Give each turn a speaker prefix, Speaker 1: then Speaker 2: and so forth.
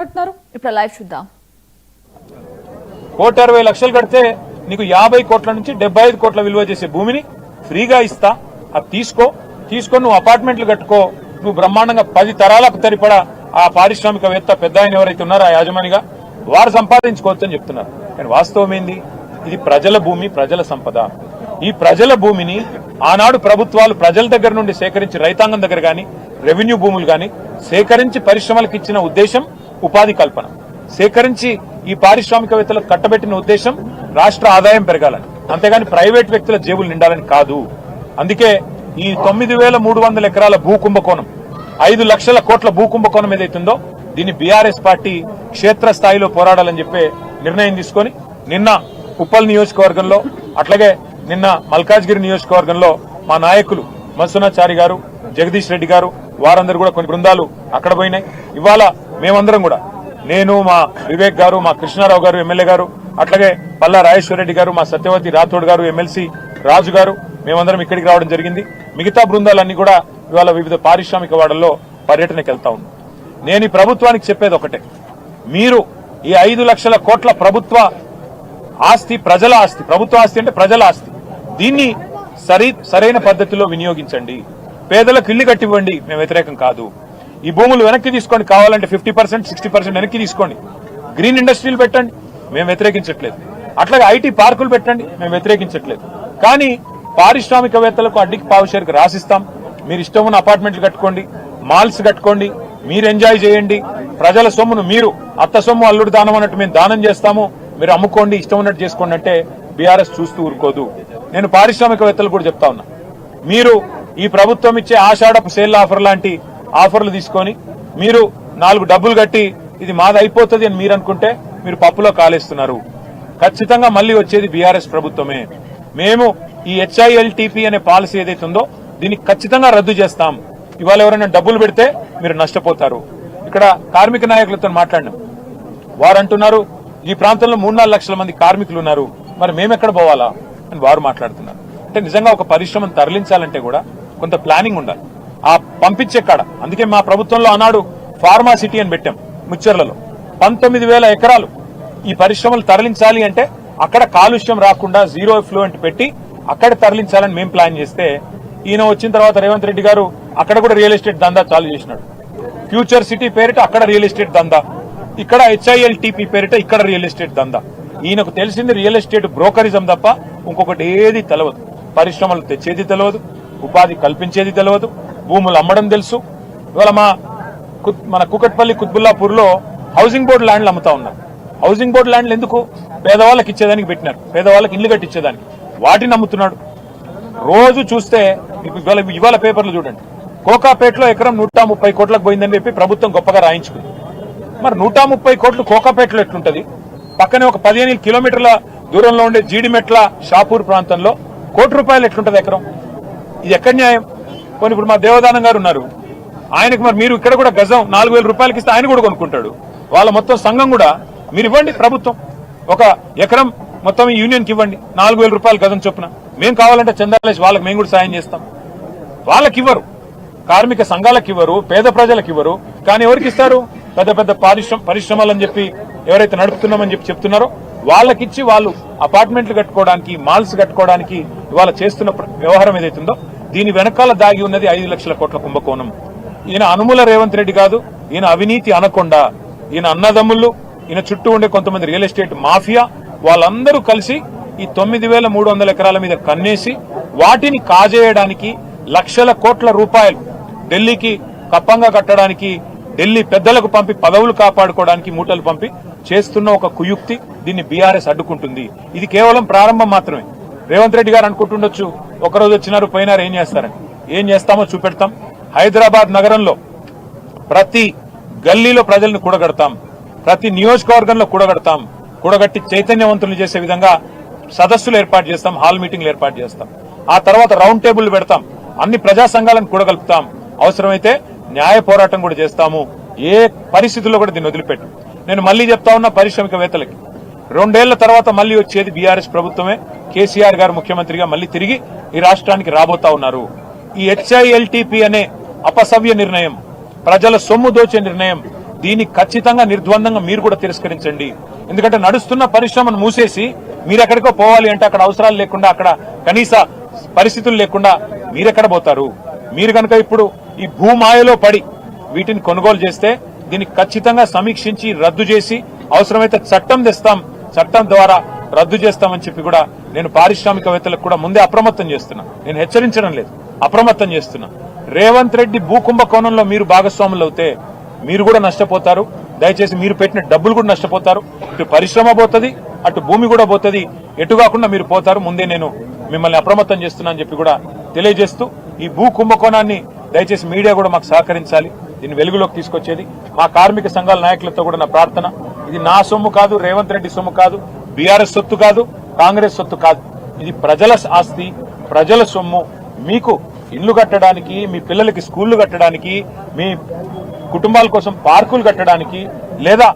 Speaker 1: ఇప్పుడు లైవ్ చూద్దాం.
Speaker 2: 1,60,00,000 కడితే నీకు 50 కోట్ల నుంచి 75 కోట్ల విలువ చేసే భూమిని ఫ్రీగా ఇస్తా, అది తీసుకొని నువ్వు అపార్ట్మెంట్లు కట్టుకో, నువ్వు బ్రహ్మాండంగా 10 తరాలకు తరిపడా ఆ పారిశ్రామికవేత్త పెద్ద ఆయన ఎవరైతే ఉన్నారో ఆ యాజమానిగా వారు సంపాదించుకోవచ్చు అని చెప్తున్నారు. కానీ వాస్తవం ఏంది? ఇది ప్రజల భూమి, ప్రజల సంపద. ఈ ప్రజల భూమిని ఆనాడు ప్రభుత్వాలు ప్రజల దగ్గర నుండి సేకరించి రైతాంగం దగ్గర గాని రెవెన్యూ భూములు గాని సేకరించి పరిశ్రమలకు ఇచ్చిన ఉద్దేశం ఉపాధి కల్పన, సేకరించి ఈ పారిశ్రామికవేత్తలకు కట్టబెట్టిన ఉద్దేశం రాష్ట్ర ఆదాయం పెరగాలని, అంతేగాని ప్రైవేట్ వ్యక్తుల జేబులు నిండాలని కాదు. అందుకే ఈ 9,300 ఎకరాల భూ కుంభకోణం, 5 లక్షల కోట్ల భూ కుంభకోణం ఏదైతుందో దీన్ని బీఆర్ఎస్ పార్టీ క్షేత్రస్థాయిలో పోరాడాలని చెప్పే నిర్ణయం తీసుకొని నిన్న ఉప్పల్ నియోజకవర్గంలో అట్లాగే నిన్న మల్కాజ్గిరి నియోజకవర్గంలో మా నాయకులు మన్సునాచారి గారు, జగదీష్ రెడ్డి గారు వారందరూ కూడా కొన్ని బృందాలు అక్కడ పోయినాయి. ఇవాళ మేమందరం కూడా, నేను, మా వివేక్ గారు, మా కృష్ణారావు గారు ఎమ్మెల్యే గారు, అట్లాగే పల్లా రాజేశ్వర రెడ్డి గారు, మా సత్యవతి రాథోడ్ గారు, ఎమ్మెల్సీ రాజు గారు, మేమందరం ఇక్కడికి రావడం జరిగింది. మిగతా బృందాలన్నీ కూడా ఇవాళ వివిధ పారిశ్రామిక వాడల్లో పర్యటనకు వెళ్తా ఉన్నాం. నేను ఈ ప్రభుత్వానికి చెప్పేది ఒకటే, మీరు ఈ 5 లక్షల కోట్ల ప్రభుత్వ ఆస్తి, ప్రజల ఆస్తి, ప్రభుత్వ ఆస్తి అంటే ప్రజల ఆస్తి, దీన్ని సరైన పద్ధతిలో వినియోగించండి. పేదలకు ఇల్లు కట్టివ్వండి, మేము వ్యతిరేకం కాదు. ఈ భూములు వెనక్కి తీసుకోండి, కావాలంటే 50%, 60% వెనక్కి తీసుకోండి. గ్రీన్ ఇండస్ట్రీలు పెట్టండి, మేము వ్యతిరేకించట్లేదు. అట్లాగే ఐటీ పార్కులు పెట్టండి, మేము వ్యతిరేకించట్లేదు. కానీ పారిశ్రామికవేత్తలకు అడ్డికి పావుషేరుకు రాసిస్తాం. మీరు ఇష్టం ఉన్న అపార్ట్మెంట్లు కట్టుకోండి, మాల్స్ కట్టుకోండి, మీరు ఎంజాయ్ చేయండి. ప్రజల సొమ్మును మీరు అత్త సొమ్ము అల్లుడు దానం అన్నట్టు మేము దానం చేస్తాము, మీరు అమ్ముకోండి, ఇష్టం ఉన్నట్టు చేసుకోండి అంటే బీఆర్ఎస్ చూస్తూ ఊరుకోదు. నేను పారిశ్రామికవేత్తలు కూడా చెప్తా ఉన్నా, మీరు ఈ ప్రభుత్వం ఇచ్చే ఆషాఢపు సేల్ ఆఫర్ లాంటి ఆఫర్లు తీసుకొని మీరు 4 డబ్బులు కట్టి ఇది మాది అయిపోతుంది అని మీరు అనుకుంటే మీరు పప్పులో కాలేస్తున్నారు. ఖచ్చితంగా మళ్లీ వచ్చేది బీఆర్ఎస్ ప్రభుత్వమే. మేము ఈ HILTP అనే పాలసీ ఏదైతే ఉందో దీన్ని ఖచ్చితంగా రద్దు చేస్తాం. ఇవాళ ఎవరైనా డబ్బులు పెడితే మీరు నష్టపోతారు. ఇక్కడ కార్మిక నాయకులతో మాట్లాడినాం, వారు అంటున్నారు ఈ ప్రాంతంలో 3-4 లక్షల మంది కార్మికులు ఉన్నారు, మరి మేమెక్కడ పోవాలా అని వారు మాట్లాడుతున్నారు. అంటే నిజంగా ఒక పరిశ్రమను తరలించాలంటే కూడా కొంత ప్లానింగ్ ఉండాలి ఆ పంపించే కాడ. అందుకే మా ప్రభుత్వంలో ఆనాడు ఫార్మా సిటీ అని పెట్టాం ముచ్చెర్లలో. 19,000 ఎకరాలు ఈ పరిశ్రమలు తరలించాలి అంటే అక్కడ కాలుష్యం రాకుండా జీరో ఎఫ్లూయెంట్ పెట్టి అక్కడ తరలించాలని మేము ప్లాన్ చేస్తే, ఈయన వచ్చిన తర్వాత రేవంత్ రెడ్డి గారు అక్కడ కూడా రియల్ ఎస్టేట్ దందా చాలు చేసినాడు. ఫ్యూచర్ సిటీ పేరిట అక్కడ రియల్ ఎస్టేట్ దందా, ఇక్కడ HILTP పేరిట ఇక్కడ రియల్ ఎస్టేట్ దందా. ఈయనకు తెలిసింది రియల్ ఎస్టేట్ బ్రోకరిజం తప్ప ఇంకొకటి ఏది తెలియదు. పరిశ్రమలు తెచ్చేది తెలియదు, ఉపాధి కల్పించేది తెలియదు, భూములు అమ్మడం తెలుసు. ఇవాళ మన కుకట్పల్లి కుత్బుల్లాపూర్ లో హౌసింగ్ బోర్డు ల్యాండ్లు అమ్ముతా ఉన్నారు. హౌసింగ్ బోర్డు ల్యాండ్లు ఎందుకు? పేదవాళ్ళకి ఇచ్చేదానికి పెట్టినారు, పేదవాళ్ళకి ఇల్లు కట్టించేదానికి. వాటిని అమ్ముతున్నాడు. రోజు చూస్తే ఇవాళ పేపర్లు చూడండి, కోకాపేటలో ఎకరం 130 కోట్లకు పోయిందని చెప్పి ప్రభుత్వం గొప్పగా రాయించుకుంది. మరి 130 కోట్లు కోకాపేటలో ఎట్లుంటది? పక్కనే ఒక 15 కిలోమీటర్ల దూరంలో ఉండే జీడిమెట్ల షాపూర్ ప్రాంతంలో ₹1 ఎట్లుంటది ఎకరం? ఇది ఎక్కడ న్యాయం? పోనీ ఇప్పుడు మా దేవదానం గారు ఉన్నారు, ఆయనకు మరి మీరు ఇక్కడ కూడా గజం ₹4,000 ఇస్తే ఆయన కూడా కొనుక్కుంటాడు. వాళ్ళ మొత్తం సంఘం కూడా మీరు ఇవ్వండి, ప్రభుత్వం ఒక ఎకరం మొత్తం ఈ యూనియన్కి ఇవ్వండి, ₹4,000 గజం చొప్పున. మేము కావాలంటే చందాలేసి వాళ్ళకి మేము కూడా సాయం చేస్తాం. వాళ్ళకి ఇవ్వరు, కార్మిక సంఘాలకు ఇవ్వరు, పేద ప్రజలకు ఇవ్వరు. కానీ ఎవరికి ఇస్తారు? పెద్ద పెద్ద పరిశ్రమలు అని చెప్పి ఎవరైతే నడుపుతున్నామని చెప్పి చెప్తున్నారో వాళ్ళకిచ్చి వాళ్ళు అపార్ట్మెంట్లు కట్టుకోవడానికి, మాల్స్ కట్టుకోవడానికి ఇవాళ చేస్తున్న వ్యవహారం ఏదైతుందో దీని వెనకాల దాగి ఉన్నది 5 లక్షల కోట్ల కుంభకోణం. ఈయన అనుముల రేవంత్ రెడ్డి కాదు, ఈయన అవినీతి అనకొండ. ఈయన అన్నదమ్ముళ్ళు, ఈయన చుట్టూ ఉండే కొంతమంది రియల్ ఎస్టేట్ మాఫియా, వాళ్ళందరూ కలిసి ఈ 9,300 ఎకరాల మీద కన్నేసి వాటిని కాజేయడానికి లక్షల కోట్ల రూపాయలు ఢిల్లీకి కప్పంగా కట్టడానికి, ఢిల్లీ పెద్దలకు పంపి పదవులు కాపాడుకోవడానికి మూటలు పంపి చేస్తున్న ఒక కుయుక్తి. దీన్ని బీఆర్ఎస్ అడ్డుకుంటుంది. ఇది కేవలం ప్రారంభం మాత్రమే. రేవంత్ రెడ్డి గారు అనుకుంటుండొచ్చు ఒకరోజు వచ్చినారు పోయినారు ఏం చేస్తారని. ఏం చేస్తామో చూపెడతాం. హైదరాబాద్ నగరంలో ప్రతి గల్లీలో ప్రజలను కూడగడతాం, ప్రతి నియోజకవర్గంలో కూడగడతాం. కూడగట్టి చైతన్యవంతులు చేసే విధంగా సదస్సులు ఏర్పాటు చేస్తాం, హాల్ మీటింగ్లు ఏర్పాటు చేస్తాం. ఆ తర్వాత రౌండ్ టేబుల్ పెడతాం, అన్ని ప్రజా సంఘాలను కూడగలుపుతాం. అవసరమైతే న్యాయ పోరాటం కూడా చేస్తాము. ఏ పరిస్థితుల్లో కూడా దీన్ని వదిలిపెట్టు. నేను మళ్లీ చెప్తా ఉన్నా పారిశ్రామికవేత్తలకి, 2 ఏళ్ల తర్వాత మళ్లీ వచ్చేది బీఆర్ఎస్ ప్రభుత్వమే. కేసీఆర్ గారు ముఖ్యమంత్రిగా మళ్లీ తిరిగి ఈ రాష్ట్రానికి రాబోతా ఉన్నారు. ఈ HILTP అనే అపసవ్య నిర్ణయం, ప్రజల సొమ్ము దోచే నిర్ణయం దీన్ని ఖచ్చితంగా నిర్ద్వందంగా మీరు కూడా తిరస్కరించండి. ఎందుకంటే నడుస్తున్న పరిశ్రమను మూసేసి మీరెక్కడికో పోవాలి అంటే అక్కడ అవసరాలు లేకుండా, అక్కడ కనీస పరిస్థితులు లేకుండా మీరెక్కడ పోతారు? మీరు కనుక ఇప్పుడు ఈ భూమాయలో పడి వీటిని కొనుగోలు చేస్తే దీన్ని ఖచ్చితంగా సమీక్షించి రద్దు చేసి అవసరమైతే చట్టం తెస్తాం, చట్టం ద్వారా రద్దు చేస్తామని చెప్పి కూడా నేను పారిశ్రామికవేత్తలకు కూడా ముందే అప్రమత్తం చేస్తున్నా. నేను హెచ్చరించడం లేదు, అప్రమత్తం చేస్తున్నా. రేవంత్ రెడ్డి భూకుంభకోణంలో మీరు భాగస్వాములు అవుతే మీరు కూడా నష్టపోతారు. దయచేసి మీరు పెట్టిన డబ్బులు కూడా నష్టపోతారు. ఇటు పరిశ్రమ పోతుంది, అటు భూమి కూడా పోతుంది. ఎటు కాకుండా మీరు పోతారు. ముందే నేను మిమ్మల్ని అప్రమత్తం చేస్తున్నా అని చెప్పి కూడా తెలియజేస్తూ, ఈ భూ కుంభకోణాన్ని దయచేసి మీడియా కూడా మాకు సహకరించాలి. దీన్ని వెలుగులోకి తీసుకొచ్చేది మా కార్మిక సంఘాల నాయకులతో కూడా నా ప్రార్థన. ఇది నా సొమ్ము కాదు, రేవంత్ రెడ్డి సొమ్ము కాదు, బీఆర్ఎస్ సొత్తు కాదు, కాంగ్రెస్ సొత్తు కాదు. ఇది ప్రజల ఆస్తి, ప్రజల సొమ్ము. మీకు ఇల్లు కట్టడానికి, మీ పిల్లలకి స్కూళ్లు కట్టడానికి, మీ కుటుంబాల కోసం పార్కులు కట్టడానికి, లేదా